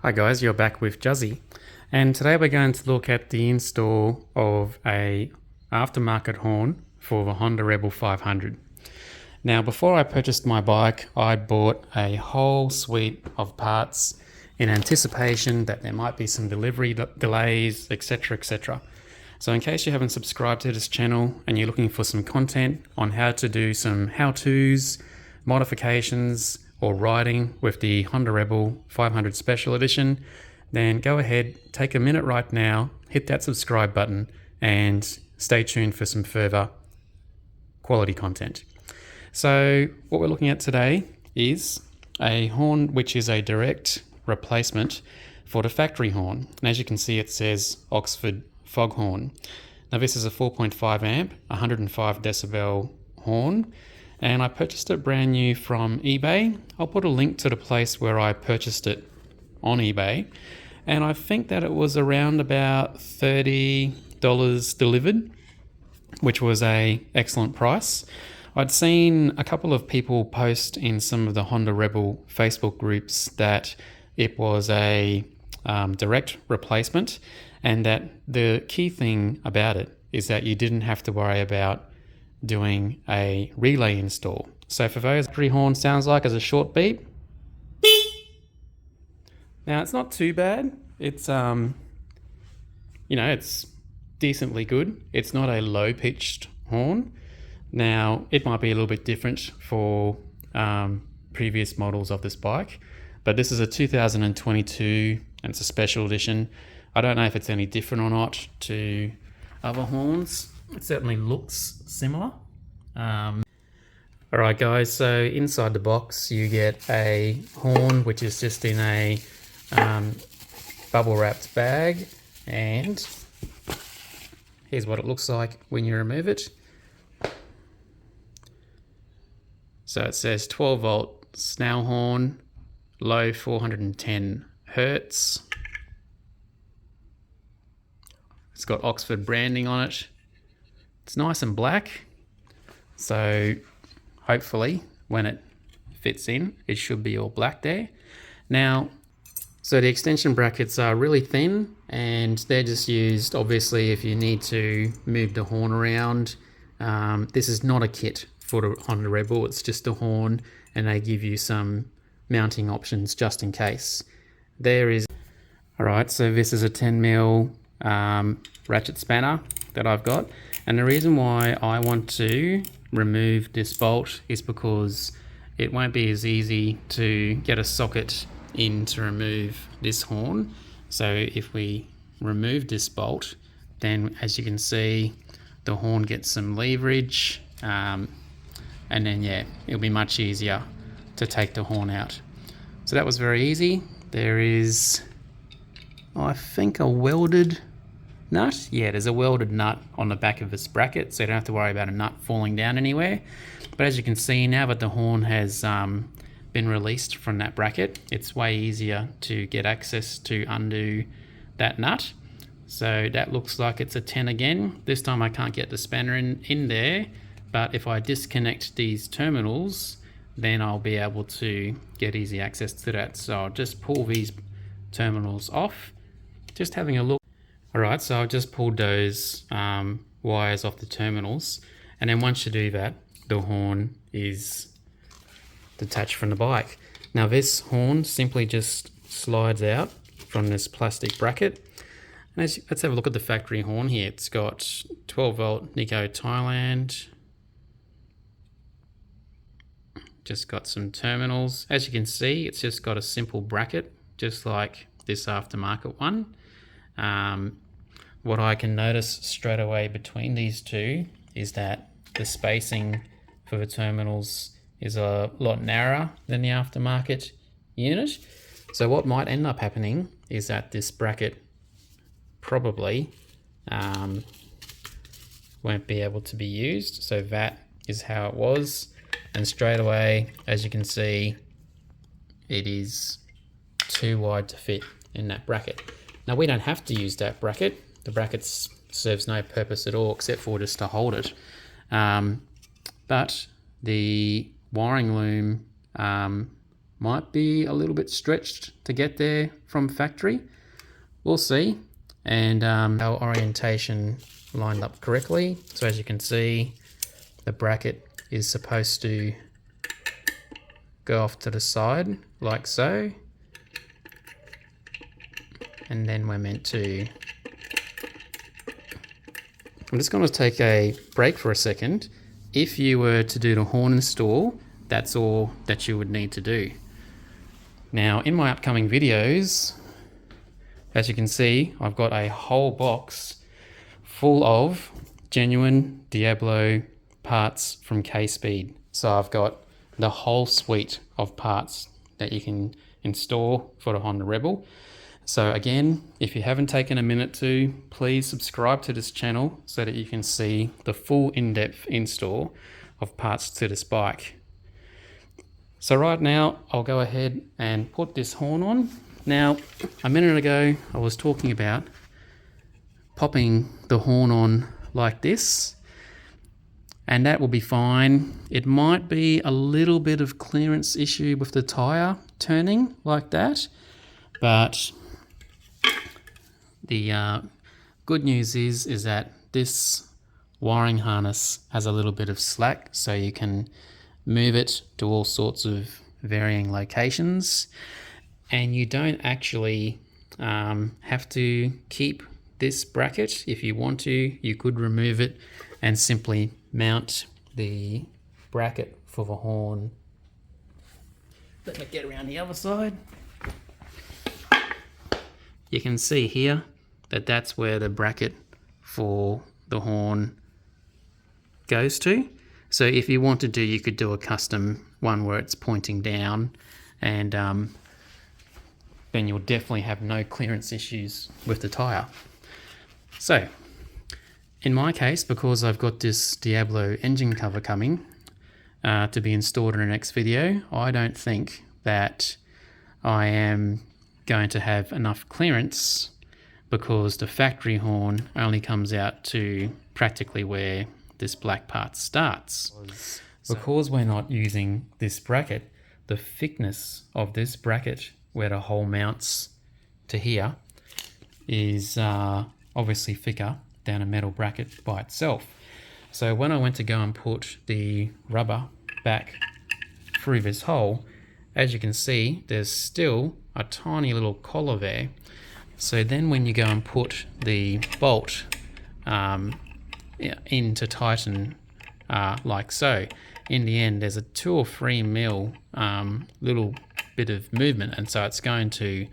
Hi guys, you're back with Juzzy, and today we're going to look at the install of a aftermarket horn for the Honda Rebel 500. Now, before I purchased my bike, I bought a whole suite of parts in anticipation that there might be some delivery delays, etc, etc. So in case you haven't subscribed to this channel and you're looking for some content on how to do some how-tos, modifications, or riding with the Honda Rebel 500 Special Edition, then go ahead, take a minute right now, hit that subscribe button, and stay tuned for some further quality content. So what we're looking at today is a horn which is a direct replacement for the factory horn. And as you can see, it says Oxford Foghorn. Now this is a 4.5 amp, 105 decibel horn, and I purchased it brand new from eBay. I'll put a link to the place where I purchased it on eBay, and I think that it was around about $30 delivered, which was a excellent price. I'd seen a couple of people post in some of the Honda Rebel Facebook groups that it was a direct replacement, and that the key thing about it is that you didn't have to worry about doing a relay install. So for those, factory horn sounds like as a short beep. Now it's not too bad. It's it's decently good. It's not a low pitched horn. Now it might be a little bit different for previous models of this bike, but this is a 2022 and it's a special edition. I don't know if it's any different or not to other horns. It certainly looks similar. Alright guys, so inside the box you get a horn which is just in a bubble wrapped bag, and here's what it looks like when you remove it. So it says 12 volt snell horn, low 410 hertz. It's got Oxford branding on it. It's nice and black, so hopefully when it fits in, it should be all black there. Now, so the extension brackets are really thin, and they're just used obviously if you need to move the horn around. This is not a kit for the Honda Rebel, it's just a horn, and they give you some mounting options just in case. Alright, so this is a 10mm ratchet spanner that I've got, and the reason why I want to remove this bolt is because it won't be as easy to get a socket in to remove this horn. So if we remove this bolt, then as you can see, the horn gets some leverage, and then yeah, it'll be much easier to take the horn out. So that was very easy. There is, I think, a welded nut. Yeah, there's a welded nut on the back of this bracket, so you don't have to worry about a nut falling down anywhere. But as you can see, now that the horn has been released from that bracket, it's way easier to get access to undo that nut. So that looks like it's a 10 again. This time I can't get the spanner in there, but if I disconnect these terminals, then I'll be able to get easy access to that. So I'll just pull these terminals off. Just having a look. Alright, so I've just pulled those wires off the terminals, and then once you do that, the horn is detached from the bike. Now this horn simply just slides out from this plastic bracket. And let's have a look at the factory horn here. It's got 12 volt Nico Thailand. Just got some terminals. As you can see, it's just got a simple bracket, just like this aftermarket one. What I can notice straight away between these two is that the spacing for the terminals is a lot narrower than the aftermarket unit. So what might end up happening is that this bracket probably won't be able to be used. So that is how it was. And straight away, as you can see, it is too wide to fit in that bracket. Now we don't have to use that bracket. The bracket serves no purpose at all except for just to hold it. But the wiring loom might be a little bit stretched to get there from factory. We'll see. And our orientation lined up correctly. So as you can see, the bracket is supposed to go off to the side like so. And then we're meant to... I'm just going to take a break for a second. If you were to do the horn install, that's all that you would need to do. Now, in my upcoming videos, as you can see, I've got a whole box full of genuine Diablo parts from K-Speed. So I've got the whole suite of parts that you can install for the Honda Rebel. So again, if you haven't taken a minute to, please subscribe to this channel so that you can see the full in-depth install of parts to this bike. So right now, I'll go ahead and put this horn on. Now, a minute ago, I was talking about popping the horn on like this, and that will be fine. It might be a little bit of clearance issue with the tire turning like that, but the good news is that this wiring harness has a little bit of slack, so you can move it to all sorts of varying locations, and you don't actually have to keep this bracket. If you want to, you could remove it and simply mount the bracket for the horn. Let me get around the other side. You can see here that that's where the bracket for the horn goes to. So if you wanted to, you could do a custom one where it's pointing down, and then you'll definitely have no clearance issues with the tire. So in my case, because I've got this Diablo engine cover coming to be installed in the next video, I don't think that I am going to have enough clearance, because the factory horn only comes out to practically where this black part starts. Because we're not using this bracket, the thickness of this bracket where the hole mounts to here is obviously thicker than a metal bracket by itself. So when I went to go and put the rubber back through this hole, as you can see, there's still a tiny little collar there. So then when you go and put the bolt in to tighten like so, in the end there's a 2 or 3 mil little bit of movement, and so it's going to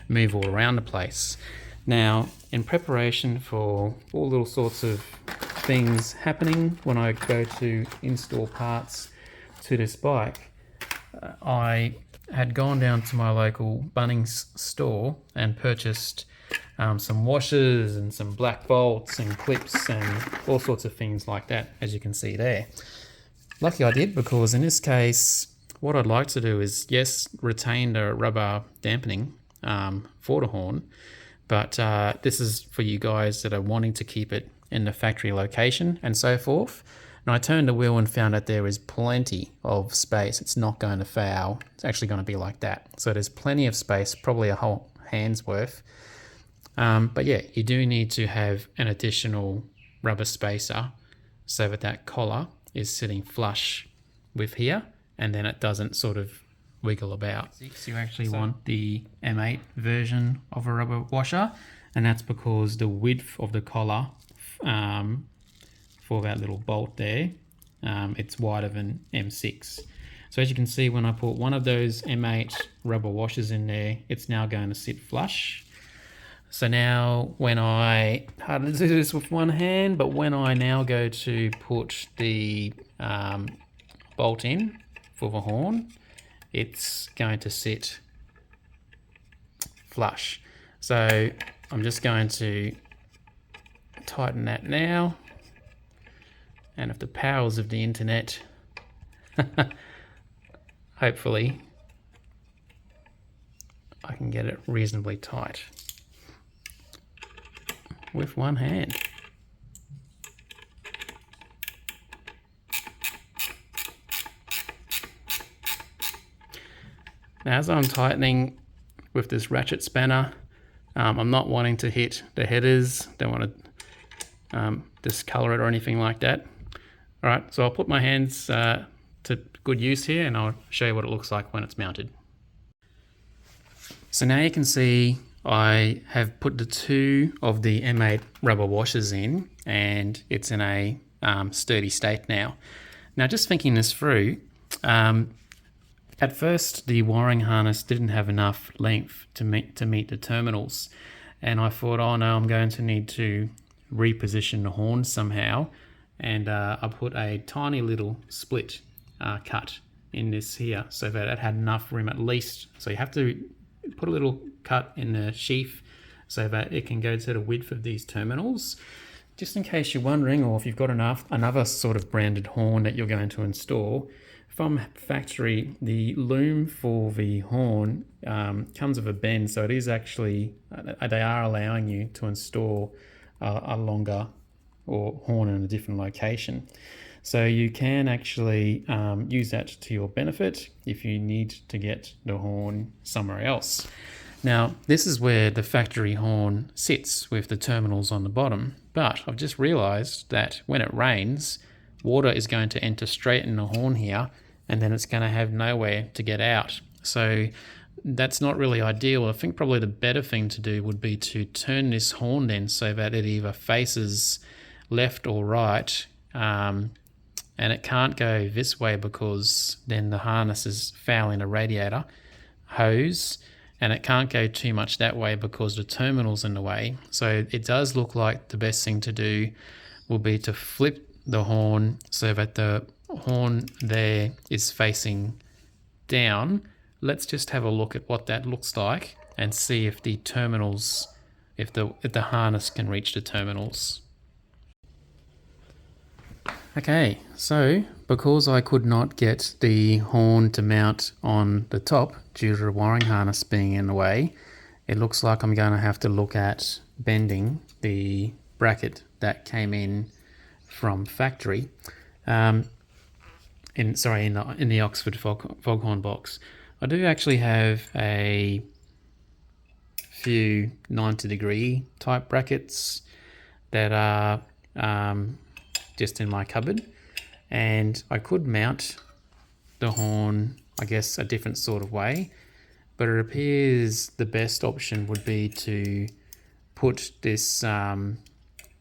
move all around the place. Now, in preparation for all little sorts of things happening when I go to install parts to this bike, I had gone down to my local Bunnings store and purchased some washers and some black bolts and clips and all sorts of things like that, as you can see there. Lucky I did, because in this case, what I'd like to do is, yes, retain the rubber dampening for the horn, but this is for you guys that are wanting to keep it in the factory location and so forth. And I turned the wheel and found that there is plenty of space. It's not going to foul. It's actually going to be like that. So there's plenty of space, probably a whole hand's worth. But yeah, you do need to have an additional rubber spacer so that that collar is sitting flush with here, and then it doesn't sort of wiggle about. You actually want the M8 version of a rubber washer, and that's because the width of the collar for that little bolt there, it's wider than M6. So as you can see, when I put one of those M8 rubber washers in there, it's now going to sit flush. So now when I, hard to do this with one hand, but when I now go to put the bolt in for the horn, it's going to sit flush. So I'm just going to tighten that now. And if the powers of the internet, hopefully I can get it reasonably tight with one hand. Now as I'm tightening with this ratchet spanner, I'm not wanting to hit the headers, don't want to discolor it or anything like that. All right, so I'll put my hands to good use here and I'll show you what it looks like when it's mounted. So now you can see I have put the two of the M8 rubber washers in and it's in a sturdy state now. Now just thinking this through, at first the wiring harness didn't have enough length to meet the terminals, and I thought, oh no, I'm going to need to reposition the horn somehow, and I put a tiny little split cut in this here so that it had enough room at least. So you have to put a little cut in the sheath so that it can go to the width of these terminals. Just in case you're wondering, or if you've got another sort of branded horn that you're going to install, from factory, the loom for the horn comes with a bend, so it is actually, they are allowing you to install a longer or horn in a different location. So you can actually use that to your benefit if you need to get the horn somewhere else. Now, this is where the factory horn sits with the terminals on the bottom, but I've just realized that when it rains, water is going to enter straight in the horn here, and then it's going to have nowhere to get out. So that's not really ideal. I think probably the better thing to do would be to turn this horn then so that it either faces left or right, and it can't go this way because then the harness is fouling a radiator hose, and it can't go too much that way because the terminal's in the way. So it does look like the best thing to do will be to flip the horn so that the horn there is facing down. Let's just have a look at what that looks like and see if the terminals, if the harness can reach the terminals. Okay, so because I could not get the horn to mount on the top due to the wiring harness being in the way, it looks like I'm going to have to look at bending the bracket that came in from factory in the Oxford Foghorn box. I do actually have a few 90-degree type brackets that are just in my cupboard, and I could mount the horn, I guess, a different sort of way, but it appears the best option would be to put this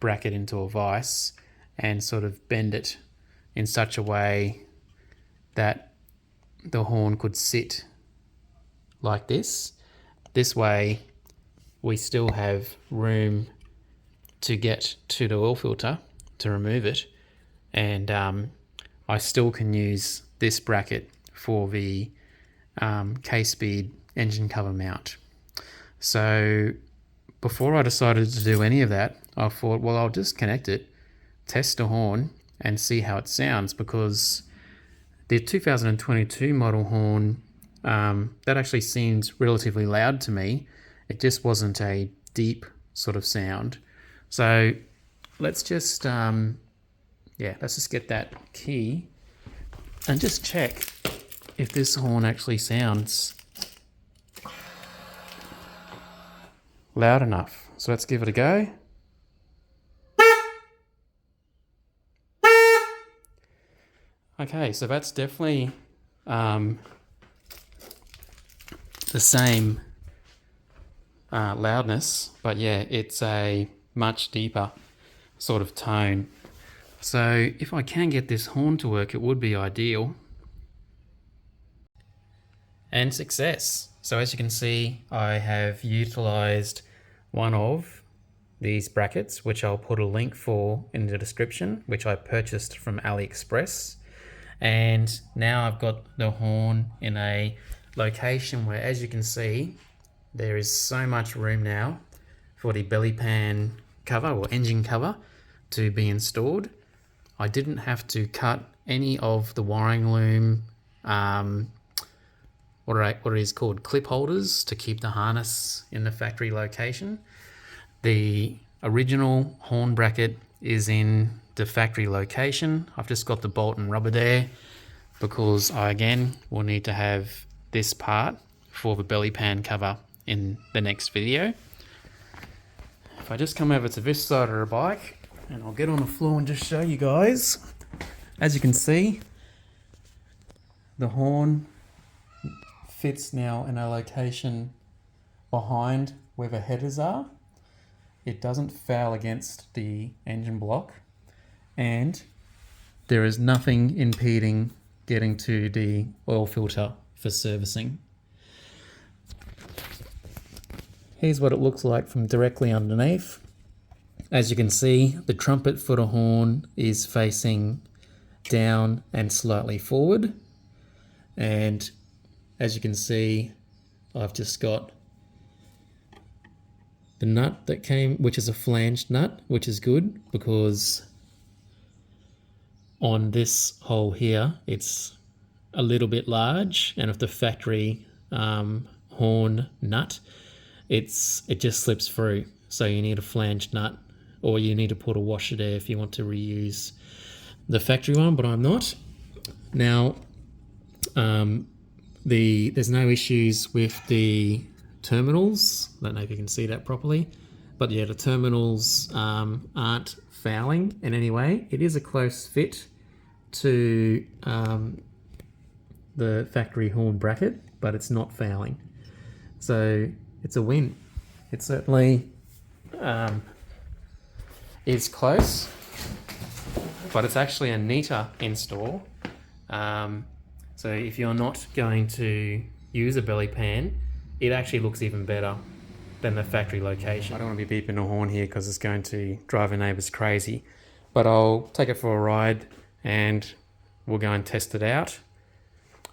bracket into a vise and sort of bend it in such a way that the horn could sit like this. This way we still have room to get to the oil filter to remove it, and I still can use this bracket for the K-Speed engine cover mount. So before I decided to do any of that, I thought, well, I'll just connect it, test the horn and see how it sounds, because the 2022 model horn, that actually seemed relatively loud to me. It just wasn't a deep sort of sound. So let's just get that key and just check if this horn actually sounds loud enough. So let's give it a go. Okay, so that's definitely the same loudness, but yeah, it's a much deeper sort of tone. So if I can get this horn to work, it would be ideal. And success. So as you can see, I have utilized one of these brackets, which I'll put a link for in the description, which I purchased from AliExpress. And now I've got the horn in a location where, as you can see, there is so much room now for the belly pan cover or engine cover to be installed. I didn't have to cut any of the wiring loom, what it is called, clip holders to keep the harness in the factory location. The original horn bracket is in the factory location. I've just got the bolt and rubber there because I again will need to have this part for the belly pan cover in the next video. If I just come over to this side of the bike, and I'll get on the floor and just show you guys. As you can see, the horn fits now in a location behind where the headers are. It doesn't foul against the engine block, and there is nothing impeding getting to the oil filter for servicing. Here's what it looks like from directly underneath. As you can see, the trumpet for the horn is facing down and slightly forward. And as you can see, I've just got the nut that came, which is a flanged nut, which is good because on this hole here, it's a little bit large, and if the factory horn nut, it just slips through. So you need a flanged nut, or you need to put a washer there if you want to reuse the factory one, but I'm not. Now, there's no issues with the terminals. I don't know if you can see that properly, but yeah, the terminals aren't fouling in any way. It is a close fit to the factory horn bracket, but it's not fouling. So it's a win. It certainly is close, but it's actually a neater install. So if you're not going to use a belly pan, it actually looks even better than the factory location. I don't want to be beeping a horn here because it's going to drive our neighbours crazy, but I'll take it for a ride and we'll go and test it out.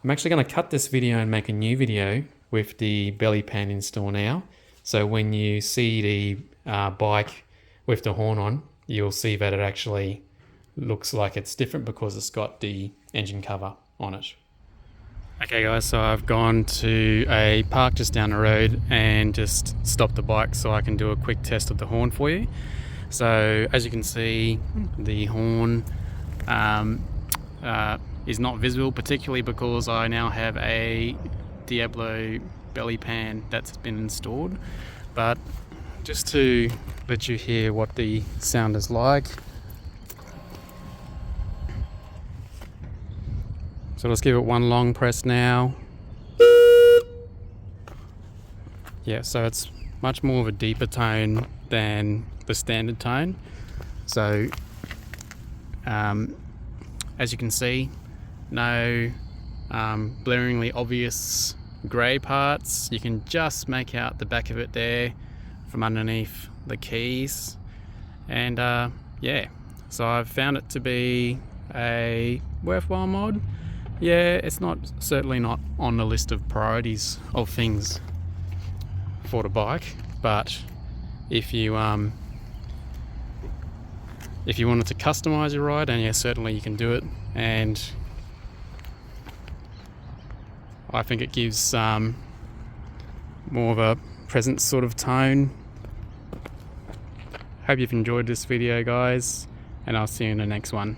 I'm actually going to cut this video and make a new video with the belly pan install now. So when you see the bike with the horn on, you'll see that it actually looks like it's different because it's got the engine cover on it. Okay guys, so I've gone to a park just down the road and just stopped the bike so I can do a quick test of the horn for you. So as you can see, the horn is not visible, particularly because I now have a Diablo belly pan that's been installed. But just to let you hear what the sound is like. So let's give it one long press now. Yeah, so it's much more of a deeper tone than the standard tone. So as you can see, no blaringly obvious grey parts. You can just make out the back of it there from underneath the keys. And yeah, so I've found it to be a worthwhile mod. Yeah, it's certainly not on the list of priorities of things for the bike, but if you wanted to customize your ride, then yeah, certainly you can do it. And I think it gives more of a present sort of tone. Hope you've enjoyed this video, guys, and I'll see you in the next one.